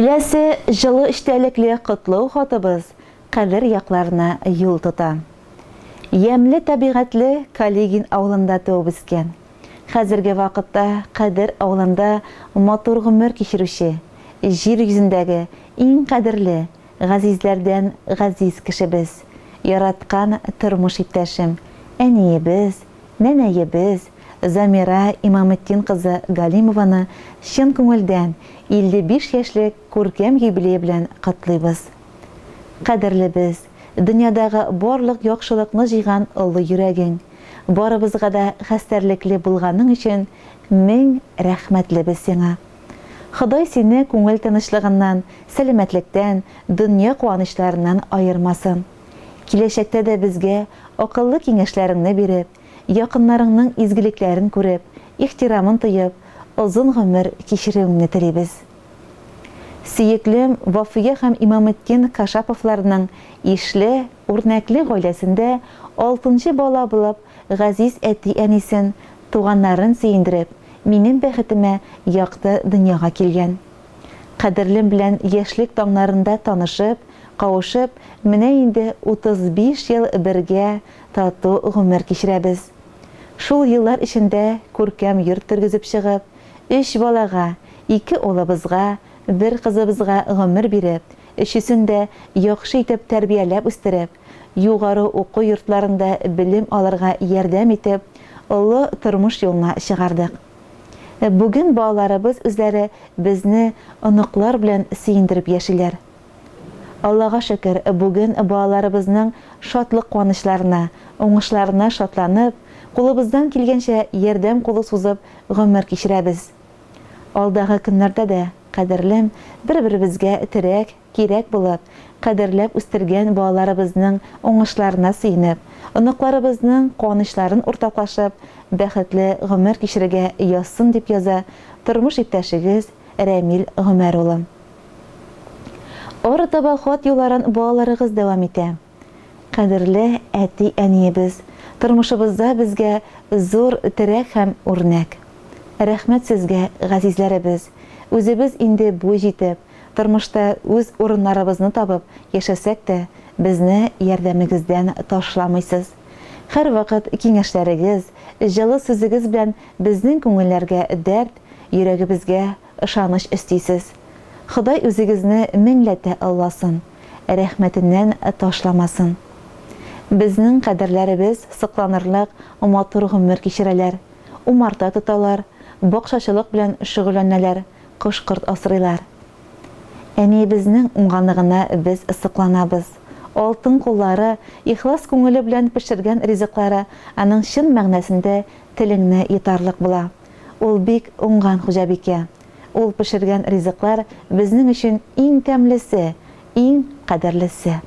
Киләсе жылы эштәлекле котлау хатыбыз кадер якларына юл тота. Ямле табигатьле Калигин авылында туып үскән. Хәзерге вакытта Кадер авылында матур гомер кичерүче, җир йөзендәге иң кадерле, газизләрдән газиз кешебез, яраткан тормыш иптәшем, әниебез, нәнәебез Замира Имаметдин кызы Галимованы чын күңелдән 55 яшьлек күркәм юбилей белән котлыйбыз. Кадерлебез, дөньядагы барлык яхшылыкны җыйган олы йөрәгең, барыбызга да хәстәрлекле булганың өчен мең рәхмәтлебез сиңа. Ходай сине күңел тынычлыгыннан, сәламәтлектән, дөнья куанычларыннан аермасын. Киләчәктә дә безгә акыллы киңәшләреңне биреп, якыннарыңның изгелекләрен күреп, ихтирамын тоеп, озын гомер кичерүеңне телибез. Сөеклем Вафия һәм Имаметдин Кашаповларның ишле, үрнәкле гаиләсендә 6нчы бала булып, газиз әти-әнисен, туганнарын сөендереп, минем бәхетемә якты дөньяга килгән. Кадерлем белән яшьлек таңнарында танышып, кавышып, менә инде 35 ел бергә тату гомер кичерәбез. Шул еллар эчендә күркәм йорт төргезеп чыгып, 3 балага, 2 улыбызга, 1 кызыбызга гомер биреп, өчесен дә яхшы итеп тәрбияләп үстереп, югары уку йортларында белем алырга ярдәм итеп, олы тормыш юлына чыгардык. Бүген балаларыбыз үзләре безне оныклар белән сөендереп яшиләр. Аллага шөкер, бүген балаларыбызның шатлык куанычларына, уңышларына шатланып, кулыбыздан килгәнчә ярдәм кулы сузып гомер кичерәбез. Алдагы көннәрдә дә кадерлем бер-беребезгә терәк, кирәк булып, кадерләп үстергән балаларыбызның уңышларына сөенеп, оныкларыбызның куанычларын уртаклашып, бәхетле гомер кичерергә язсын дип яза тормыш иптәшегез Рәмил Гомәр улы. Орытаба хат юлларын балаларыгыз дәвам итә. Кадерле әти-әниебез, тормышыбызда безгә зур терәк һәм үрнәк. Рәхмәт сезгә, газизләребез. Үзебез инде буй җитеп, тормышта үз урыннарыбызны табып яшәсәк тә, безне ярдәмегездән ташламыйсыз. Һәр вакыт киңәшләрегез, җылы сүзегез белән безнең күңелләргә дәрт, йөрәгебезгә ышаныч өстисез. Ходай үзегезне меңләтә алласын, рәхмәтеннән ташламасын. Безнең кадерләребез сыкланырлык матур гомер кичерәләр, умарта тоталар, бакчачылык белән шөгыльләнәләр, кош-корт асрыйлар. Әниебезнең уңганлыгына без сыкланабыз. Алтын куллары, ихлас күңеле белән пешергән ризыклары аның чын мәгънәсендә телеңне йотарлык була. Ул бик уңган хуҗабикә. Ул пешергән ризыклар безнең өчен иң тәмлесе, иң кадерлесе.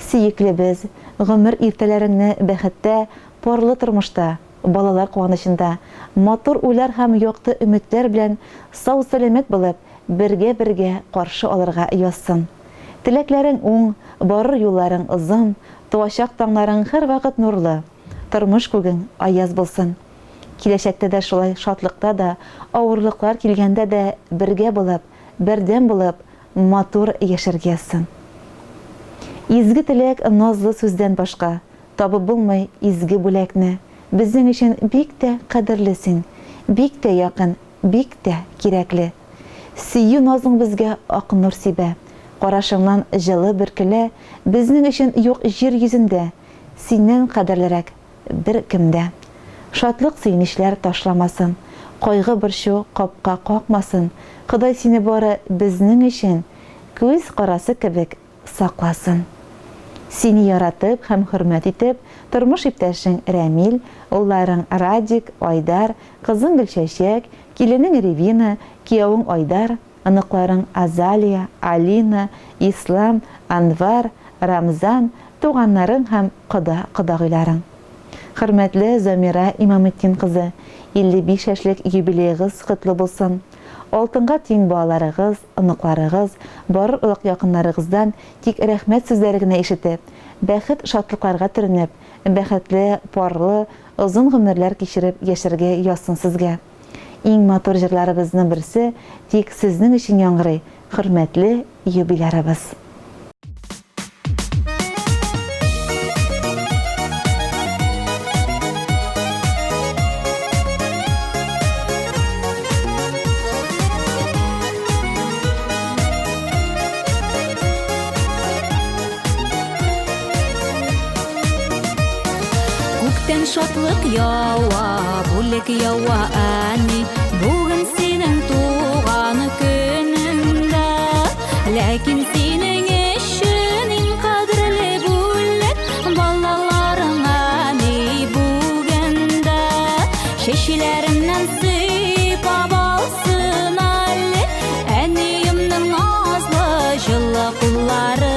Сөеклебез, гомер иртәләреңне бәхеттә, парлы тормышта, балалар куанычында, матур уйлар һәм якты өметләр белән сау-сәламәт булып, бергә каршы алырга язсын. Теләкләрең уң, барыр юлларың озын, туачак таңнарың һәр вакыт нурлы, тормыш күгең аяз булсын. Киләчәктә дә шулай шатлыкта да, авырлыклар килгәндә дә бергә булып, бердәм булып, матур яшәргә язсын. Изге теләк назлы сүздән башка, табып булмый изге бүләкне. Безнең өчен бик тә кадерлесең, бик тә якын, бик тә кирәкле. Сөю назың безгә ак нур сибә, карашыңнан җылы бөркелә, безнең өчен юк җир йөзендә, синнән кадерлерәк бер кемдә. Шатлык сөйнешләр ташламасын, кайгы борчу капка какмасын. Ходай сине бары безнең өчен күз карасы кебек сакласын. Сине яратып һәм хөрмәт итеп, тормыш иптәшең Рәмил, улларың Радик, Айдар, кызың Гөлчәчәк, киленең Ревина, киявың Айдар, аныкларың Азалия, Алина, Ислам, Анвар, Рамзан, туганнарың һәм кодагыйларың. Хөрмәтле Замира Имаметдин кызы, 55 яшьлек юбилейгыз котлы булсын. Алтынга тиң балаларыгыз, оныкларыгыз, барыр улак якыннарыгыздан тик рәхмәт сүзләре генә ишетеп, бәхет шатлыкларга төренеп, бәхетле, парлы, озын гомерләр кичереп яшәргә язсын сезгә. Иң матур җырларыбызның берсе тик сезнең өчен яңгырый, hürmetli юбилярыбыз. Күктен шатлык яуа, бүлек яуа әни, бүгін сенің туған күніңді. Ләкин сенің үшін ең қадірлі бүлек, балаларың әни бүгінді. Шешелерімнен сыйпап алсын әлі, әнейімнің назлы жылы құллары,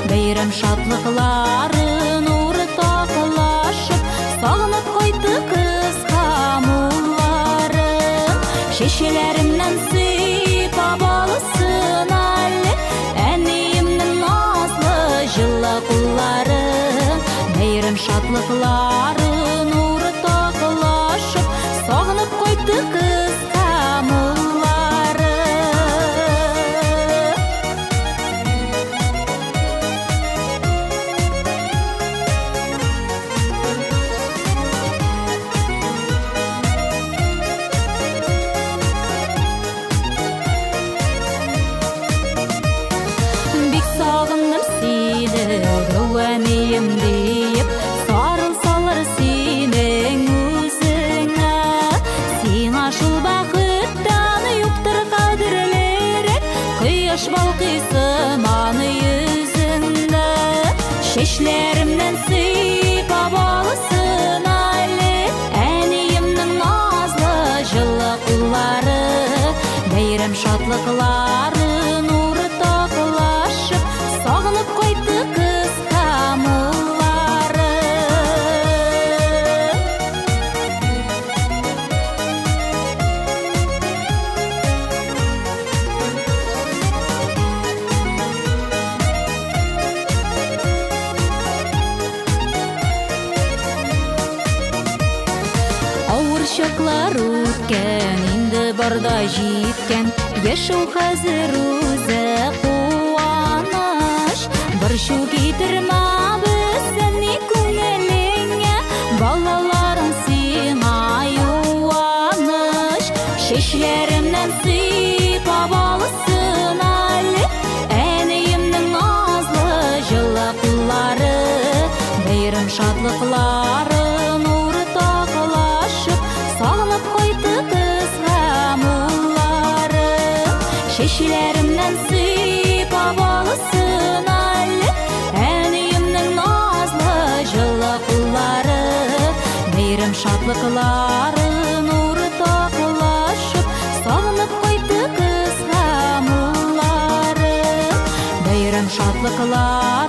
бейрам шатлықларын сағынып қойды қыз қамылларын. Шешелерімнен сыйпап алсын әлі, әнейімнің назлы жылы құллары, мейрам шатлықларын нұры тақылашып, сағынып қойды қыз қамыллары. Әнейім дейіп, сарылсалар сенің өзіңе. Сен ашыл бақыттан юқтыр қадірлері, құяш балқисыман yüzіңді. Шешлерімнен сыйпап алсын әлі, әнейімнің назлы жылы құллары, бейрам шатлықлары нұры тақылашып, сағынып қойды қыз қамыллары. Ауыр шақлар өткен, енді барда жеткен, ешеу қазір өзі қуаныш. Бір шу кетірма біздің көңіліңе, балаларың сеңа юаныш. Шешлерімнен сыйпап алсын әлі, әнейімнің назлы жылы құллары, бейрам шатлықлары нұры тақылашып, сағынып қойды қыз қамыллары. Шешелерімнен сыйпап алсын әлі, әнейімнің назлы жылы құллары, бейрам шатлықлары нұры тақылашып, сағынып қойды қыз қамыллары, бейрам шатлықлары.